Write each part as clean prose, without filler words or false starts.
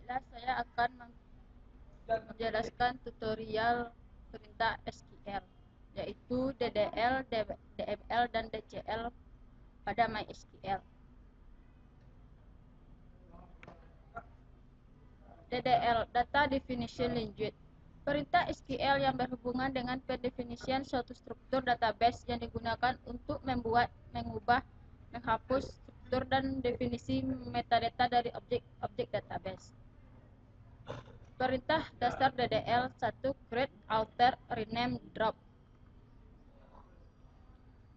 Bismillah, saya akan menjelaskan tutorial perintah SQL, yaitu DDL, DML, dan DCL pada MySQL. DDL, Data Definition Language, perintah SQL yang berhubungan dengan pendefinisian suatu struktur database yang digunakan untuk membuat, mengubah, menghapus struktur dan definisi metadata dari objek-objek database. Perintah dasar DDL 1. Create, alter, rename, drop.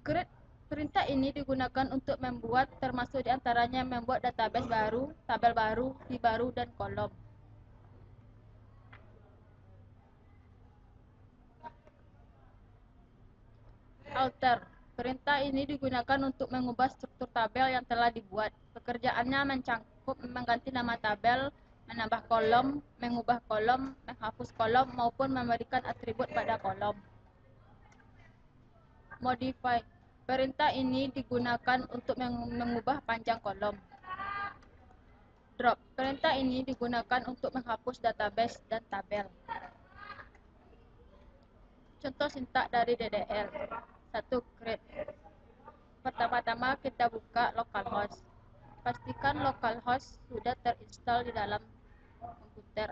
Create, perintah ini digunakan untuk membuat, termasuk diantaranya membuat database baru, tabel baru, key baru, dan kolom. Alter, perintah ini digunakan untuk mengubah struktur tabel yang telah dibuat. Pekerjaannya mencakup mengganti nama tabel, menambah kolom, mengubah kolom, menghapus kolom, maupun memberikan atribut pada kolom. Modify, perintah ini digunakan untuk mengubah panjang kolom. Drop, perintah ini digunakan untuk menghapus database dan tabel. Contoh sintak dari DDL. 1. Create. Pertama-tama kita buka localhost. Pastikan localhost sudah terinstall di dalam komputer.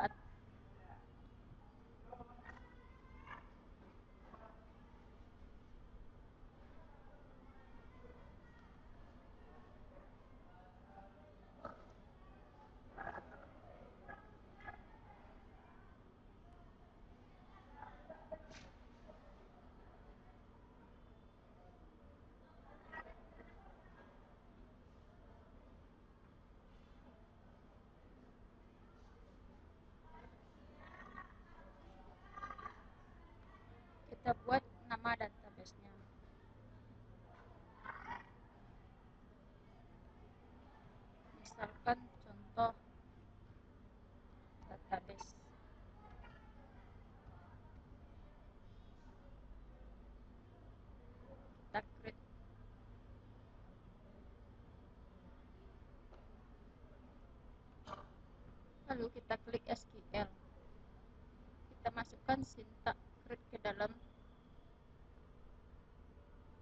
Kita buat nama database-nya. Misalkan contoh database. Kita create. Lalu kita klik SQL. Kita masukkan sintak create ke dalam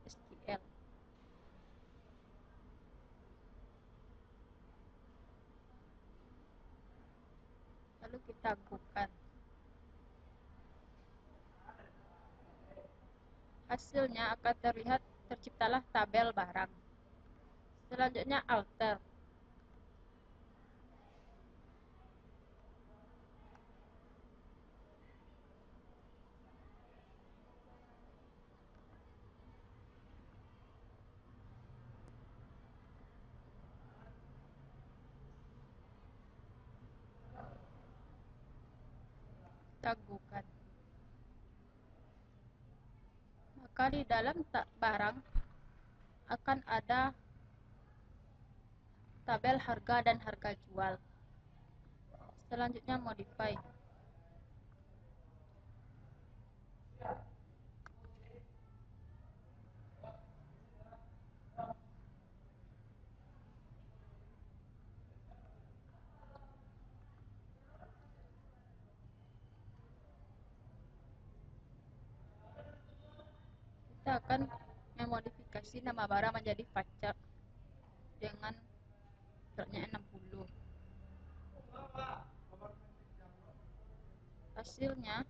SQL. Lalu kita bukan. Hasilnya akan terlihat terciptalah tabel barang. Selanjutnya alter. Kita bukan. Maka di dalam barang akan ada tabel harga dan harga jual. Selanjutnya modify. Kita akan memodifikasi nama barang menjadi voucher dengan beratnya 60. Hasilnya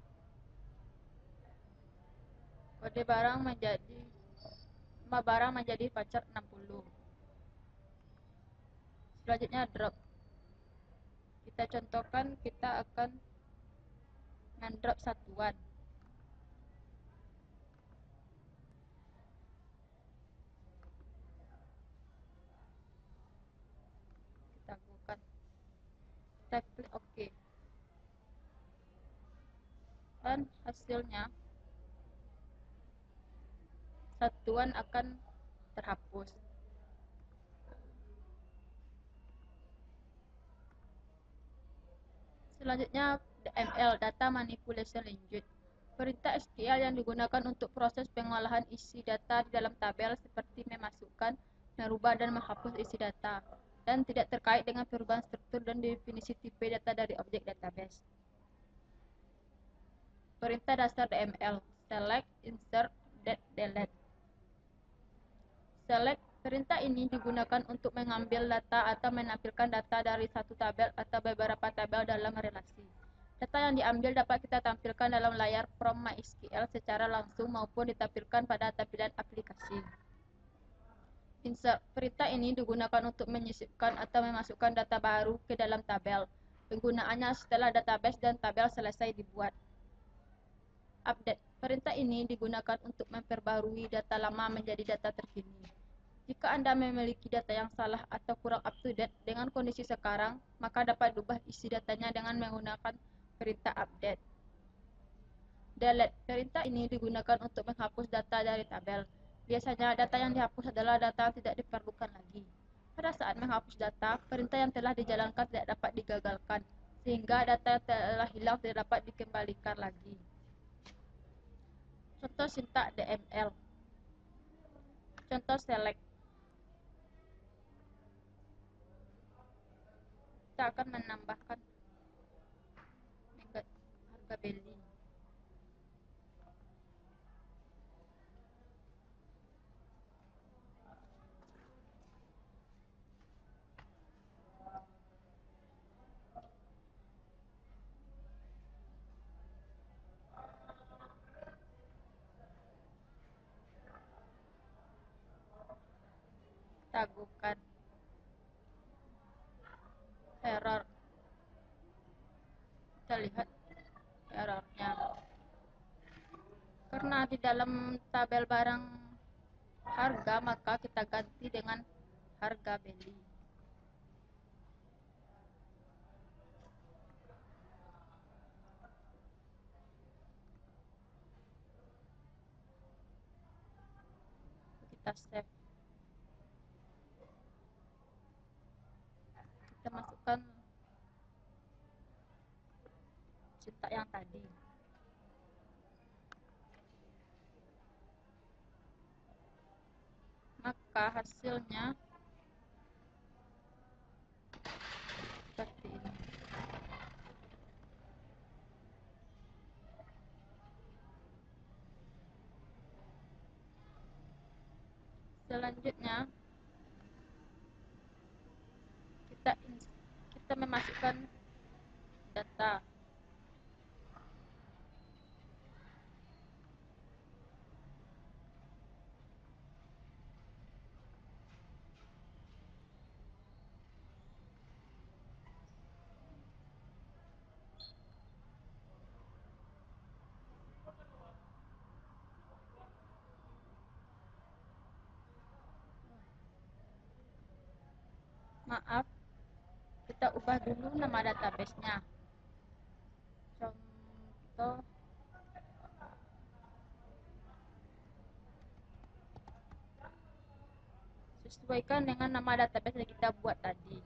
kode barang menjadi nama barang menjadi voucher 60. Selanjutnya drop. Kita contohkan kita akan mendrop satuan. Kita bukan. Kita klik OK. Dan hasilnya satuan akan terhapus. Selanjutnya DML, Data Manipulation Language. Perintah SQL yang digunakan untuk proses pengolahan isi data di dalam tabel seperti memasukkan, merubah, dan menghapus isi data. dan tidak terkait dengan perubahan struktur dan definisi tipe data dari objek database. Perintah dasar DML: select, insert, delete. Select perintah ini digunakan untuk mengambil data atau menampilkan data dari satu tabel atau beberapa tabel dalam relasi. Data yang diambil dapat kita tampilkan dalam layar from MySQL secara langsung maupun ditampilkan pada tampilan aplikasi. Insert perintah ini digunakan untuk menyisipkan atau memasukkan data baru ke dalam tabel. Penggunaannya setelah database dan tabel selesai dibuat. Update perintah ini digunakan untuk memperbarui data lama menjadi data terkini. Jika Anda memiliki data yang salah atau kurang up-to-date dengan kondisi sekarang, maka dapat diubah isi datanya dengan menggunakan perintah update. Delete perintah ini digunakan untuk menghapus data dari tabel. Biasanya data yang dihapus adalah data yang tidak diperlukan lagi. Pada saat menghapus data, perintah yang telah dijalankan tidak dapat digagalkan, sehingga data yang telah hilang tidak dapat dikembalikan lagi. Contoh sintaks DML. Contoh select. Kita akan menambahkan harga beli. Tagukan error. Kita lihat errornya. Karena di dalam tabel barang harga, maka kita ganti dengan harga beli. Kita save. Kita masukkan sintaks yang tadi. Maka hasilnya seperti ini. Selanjutnya kita memasukkan data. Maaf, kita ubah dulu nama database-nya. Contoh sesuaikan dengan nama database yang kita buat tadi.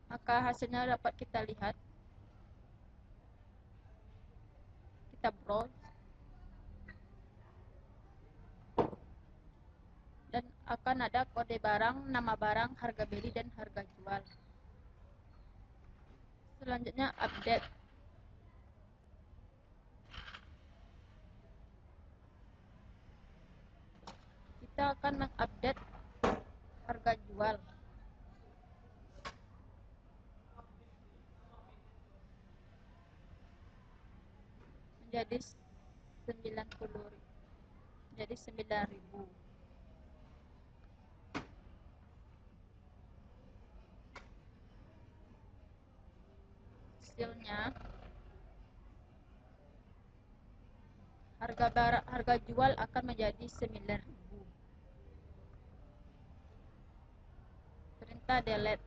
Maka hasilnya dapat kita lihat. Kita browse dan akan ada kode barang, nama barang, harga beli, dan harga jual. Selanjutnya update. Kita akan mengupdate harga jual menjadi 9.000. Hasilnya harga jual akan menjadi 9.000. Perintah delete.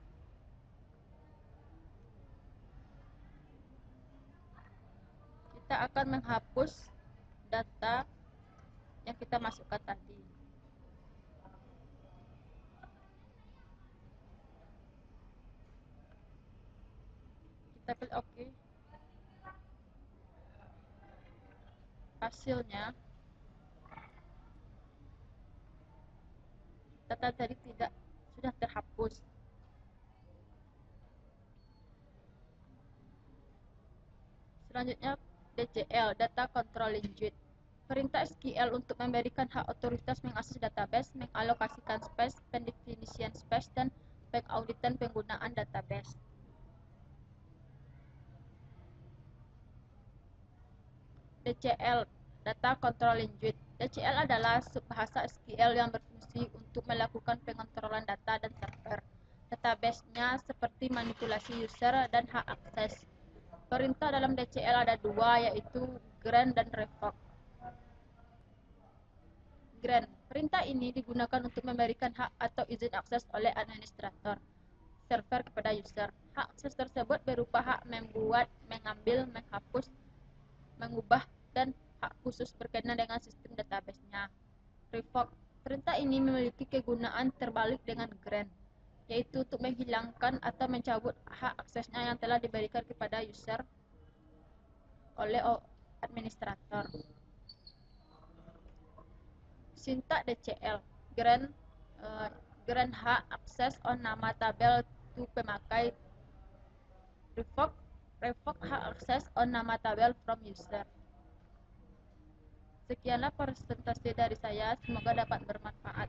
Kita akan menghapus data yang kita masukkan tadi. Kita klik OK. Hasilnya data tadi sudah terhapus. Selanjutnya DCL, Data Control Language. Perintah SQL untuk memberikan hak otoritas mengakses database, mengalokasikan space, pendefinisian space, dan pengauditan penggunaan database. DCL, Data Control Language. DCL adalah subbahasa SQL yang berfungsi untuk melakukan pengontrolan data dan server database-nya seperti manipulasi user dan hak akses. Perintah dalam DCL ada dua, yaitu grant dan revoke. Grant. Perintah ini digunakan untuk memberikan hak atau izin akses oleh administrator server kepada user. Hak akses tersebut berupa hak membuat, mengambil, menghapus, mengubah, dan hak khusus berkenaan dengan sistem database-nya. Revoke. Perintah ini memiliki kegunaan terbalik dengan grant, yaitu untuk menghilangkan atau mencabut hak aksesnya yang telah diberikan kepada user oleh administrator. Sintak DCL. Grant hak akses on nama tabel to pemakai. Revoke hak akses on nama tabel from user. Sekianlah presentasi dari saya, semoga dapat bermanfaat.